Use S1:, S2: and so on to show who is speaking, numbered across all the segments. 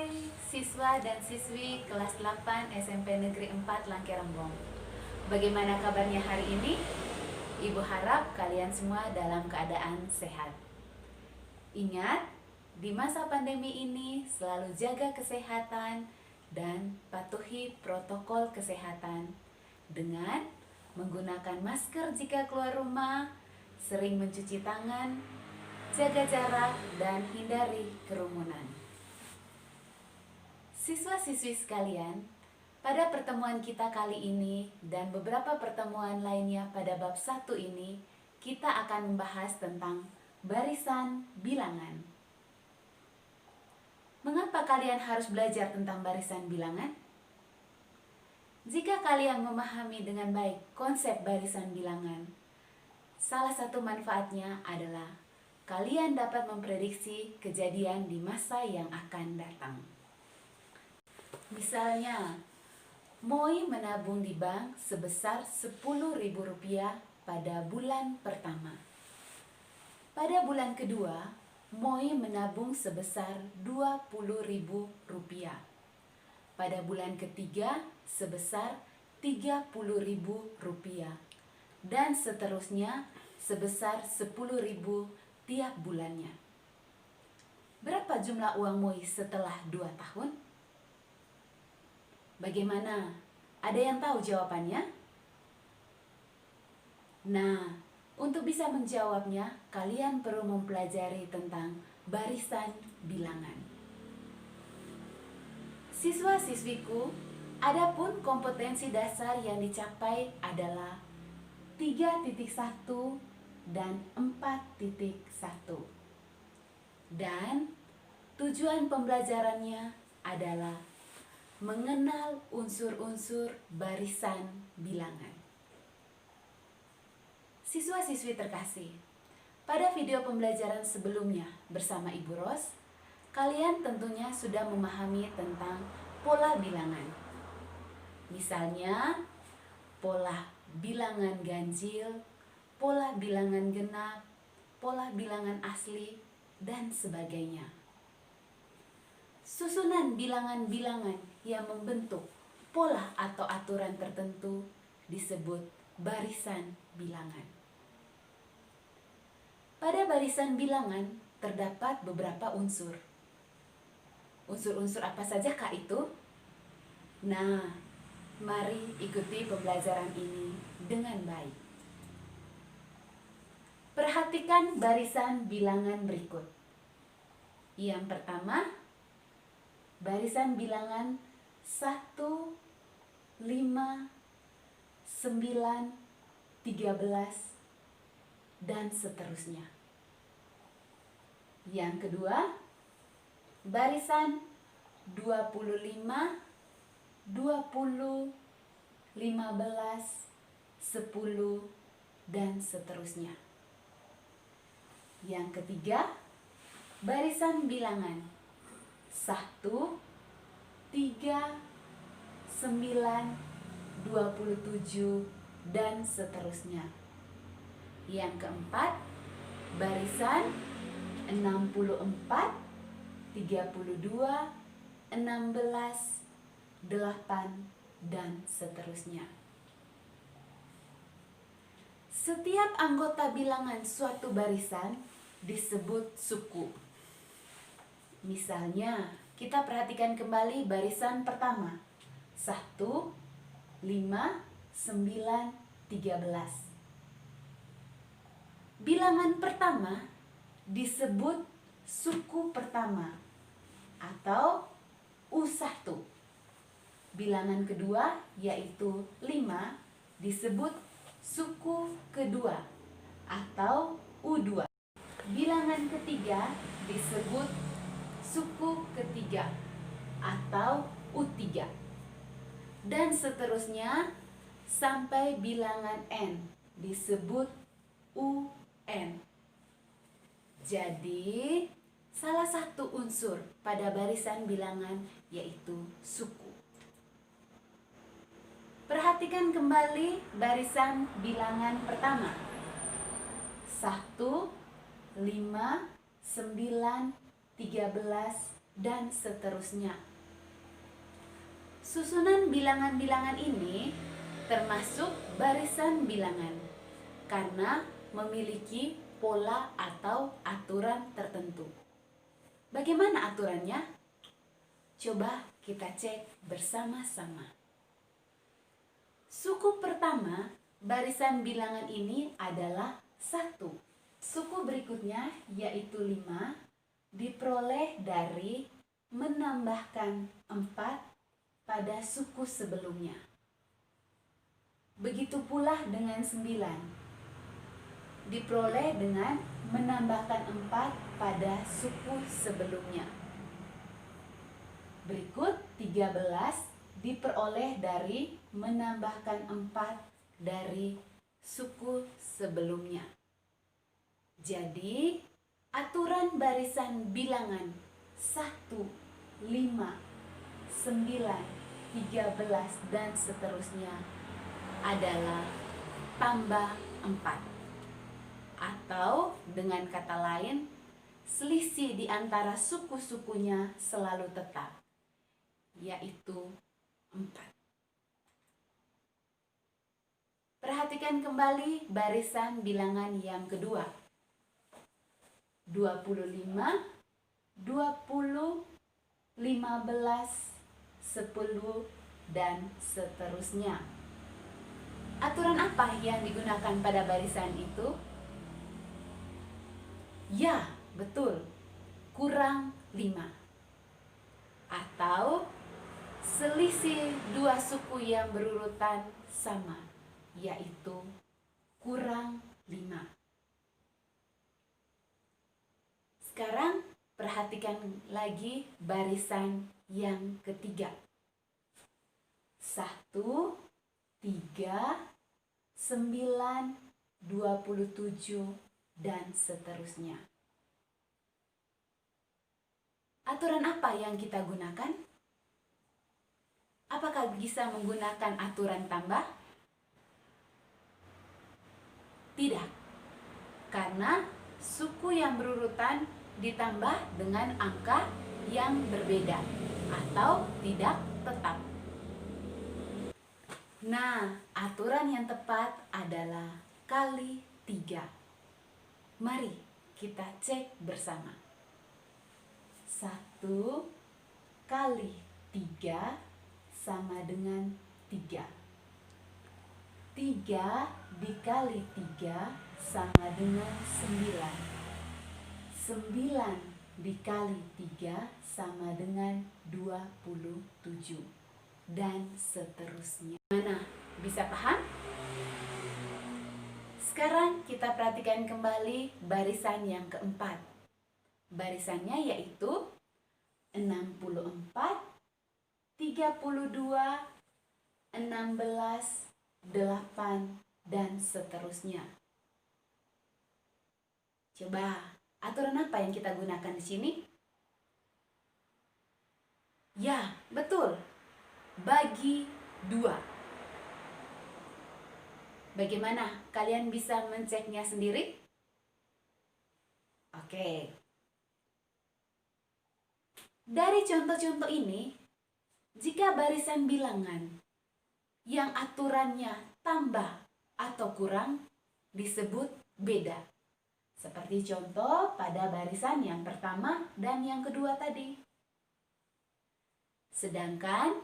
S1: Hai siswa dan siswi kelas 8 SMP Negeri 4 Langkerembong. Bagaimana kabarnya hari ini? Ibu harap kalian semua dalam keadaan sehat. Ingat, di masa pandemi ini selalu jaga kesehatan dan patuhi protokol kesehatan dengan menggunakan masker jika keluar rumah, sering mencuci tangan, jaga jarak, dan hindari kerumunan. Siswa-siswi sekalian, pada pertemuan kita kali ini dan beberapa pertemuan lainnya pada bab 1 ini, kita akan membahas tentang barisan bilangan. Mengapa kalian harus belajar tentang barisan bilangan? Jika kalian memahami dengan baik konsep barisan bilangan, salah satu manfaatnya adalah kalian dapat memprediksi kejadian di masa yang akan datang. Misalnya, Moi menabung di bank sebesar Rp10.000 pada bulan pertama. Pada bulan kedua, Moi menabung sebesar Rp20.000. Pada bulan ketiga sebesar Rp30.000 dan seterusnya sebesar Rp10.000 tiap bulannya. Berapa jumlah uang Moi setelah 2 tahun? Bagaimana? Ada yang tahu jawabannya? Nah, untuk bisa menjawabnya, kalian perlu mempelajari tentang barisan bilangan. Siswa-siswiku, adapun kompetensi dasar yang dicapai adalah 3.1 dan 4.1. Dan tujuan pembelajarannya adalah mengenal unsur-unsur barisan bilangan. Siswa-siswi terkasih, pada video pembelajaran sebelumnya bersama Ibu Ros, kalian tentunya sudah memahami tentang pola bilangan. Misalnya, pola bilangan ganjil, pola bilangan genap, pola bilangan asli, dan sebagainya. Susunan bilangan-bilangan yang membentuk pola atau aturan tertentu disebut barisan bilangan. Pada barisan bilangan terdapat beberapa unsur. Unsur-unsur apa saja kah itu? Nah, mari ikuti pembelajaran ini dengan baik. Perhatikan barisan bilangan berikut. Yang pertama, barisan bilangan 1, 5, 9, 13, dan seterusnya. Yang kedua, barisan 25, 20, 15, 10, dan seterusnya. Yang ketiga, barisan bilangan 1, 3, 9, 27, dan seterusnya. Yang keempat, barisan 64, 32, 16, 8, dan seterusnya. Setiap anggota bilangan suatu barisan disebut suku. Misalnya, kita perhatikan kembali barisan pertama. 1, 5, 9, 13. Bilangan pertama disebut suku pertama atau U1. Bilangan kedua yaitu 5 disebut suku kedua atau U2. Bilangan ketiga disebut suku ketiga atau U3. Dan seterusnya sampai bilangan N disebut UN. Jadi, salah satu unsur pada barisan bilangan yaitu suku. Perhatikan kembali barisan bilangan pertama. 1, 5, 9, 13, dan seterusnya. Susunan bilangan-bilangan ini termasuk barisan bilangan karena memiliki pola atau aturan tertentu. Bagaimana aturannya? Coba kita cek bersama-sama. Suku pertama barisan bilangan ini adalah 1. Suku berikutnya yaitu 5 diperoleh dari menambahkan 4 pada suku sebelumnya. Begitu pula dengan 9. Diperoleh dengan menambahkan 4 pada suku sebelumnya. Berikut 13 diperoleh dari menambahkan 4 dari suku sebelumnya. Jadi, aturan barisan bilangan 1, 5, 9, 13, dan seterusnya adalah tambah 4. Atau dengan kata lain, selisih di antara suku-sukunya selalu tetap, yaitu 4. Perhatikan kembali barisan bilangan yang kedua. 25, 20, 15, 10, dan seterusnya. Aturan apa yang digunakan pada barisan itu? Ya, betul. Kurang 5. Atau selisih dua suku yang berurutan sama, yaitu kurang 5. Sekarang perhatikan lagi barisan yang ketiga. 1, 3, 9, 27, dan seterusnya. Aturan apa yang kita gunakan? Apakah bisa menggunakan aturan tambah? Tidak, karena suku yang berurutan ditambah dengan angka yang berbeda atau tidak tetap. Nah, aturan yang tepat adalah kali 3. Mari kita cek bersama. 1 kali 3 sama dengan 3. 3 dikali 3 sama dengan 9. 9 dikali 3 sama dengan 27. Dan seterusnya. Mana? Bisa paham? Sekarang kita perhatikan kembali barisan yang keempat. Barisannya yaitu 64, 32, 16, 8, dan seterusnya. Coba, aturan apa yang kita gunakan di sini? Ya, betul. Bagi 2. Bagaimana? Kalian bisa menceknya sendiri? Oke. Dari contoh-contoh ini, jika barisan bilangan yang aturannya tambah atau kurang disebut beda. Seperti contoh pada barisan yang pertama dan yang kedua tadi. Sedangkan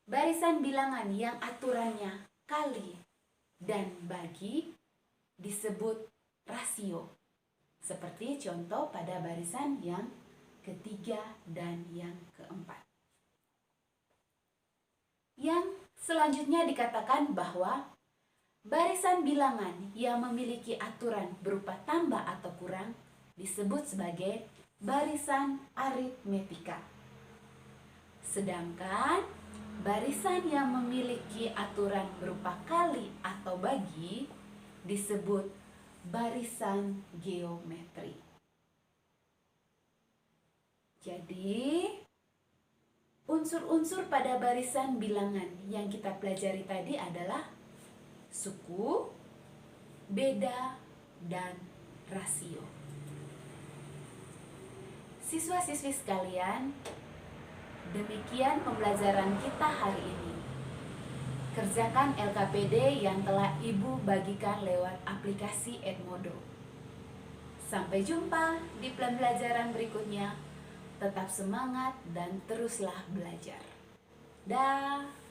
S1: barisan bilangan yang aturannya kali dan bagi disebut rasio. Seperti contoh pada barisan yang ketiga dan yang keempat. Yang selanjutnya dikatakan bahwa barisan bilangan yang memiliki aturan berupa tambah atau kurang disebut sebagai barisan aritmetika. Sedangkan barisan yang memiliki aturan berupa kali atau bagi disebut barisan geometri. Jadi, unsur-unsur pada barisan bilangan yang kita pelajari tadi adalah suku, beda, dan rasio. Siswa-siswi sekalian, Demikian pembelajaran kita hari ini. Kerjakan LKPD yang telah Ibu bagikan lewat aplikasi Edmodo. Sampai jumpa di pembelajaran berikutnya. Tetap semangat dan teruslah belajar. Dah.